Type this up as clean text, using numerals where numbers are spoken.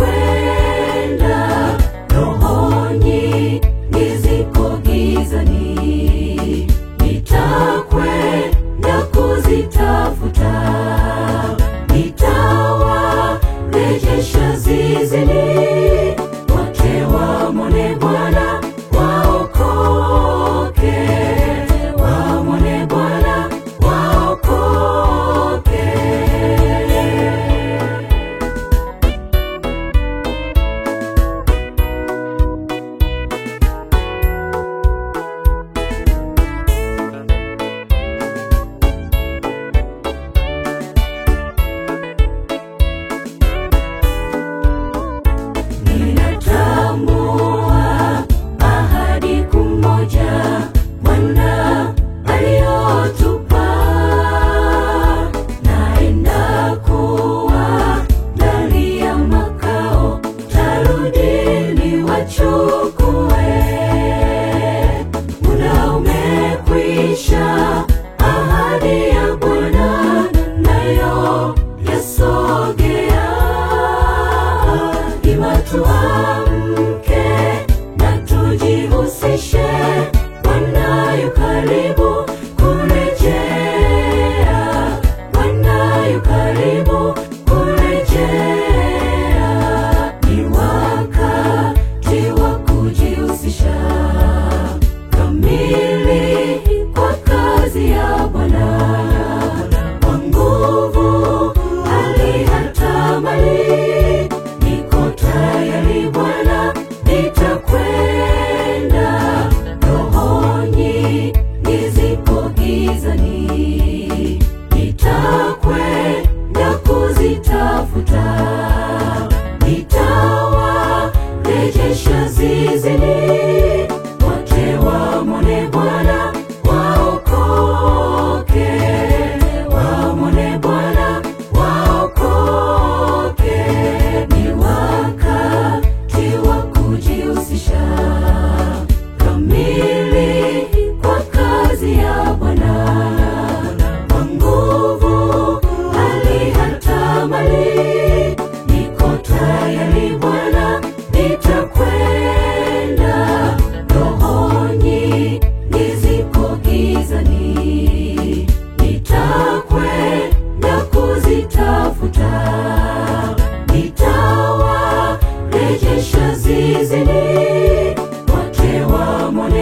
nitakwenda rohoni niziko gizani, nitakwenda kuzitafuta, nitawarejesha zizini, wote wamwone Bwana waokoke, wamwone Bwana waokoke. Ninatambua ahadi kumoja Bwana aliyotupa, naenda kuwa ndani ya makao, tarudi niwachukue. Muda umekwisha, ahadi ya Bwana nayo yasogea. Ima tuamke na tujihusishe, Bwana yu karibu kurejea, Bwana yu karibu kurejea. Ni wakati wa kujihusisha kamili kwa kazi ya Bwana, kwa nguvu hali hata mali. Niko tayari Bwana, nitakwenda rohoni niziko gizani, nitakwenda kuzitafuta, nitawarejesha zizini, wote wamwone Bwana waokoke, wamwone Bwana waokoke. Ni wakati wa kujihusisha kamili kwa kazi ya Bwana, kwa nguvu hali hata mali. Niko tayari Bwana, nitakwenda rohoni niziko gizani, nitakwenda kuzitafuta, nitawarejesha zizini, wote wamwone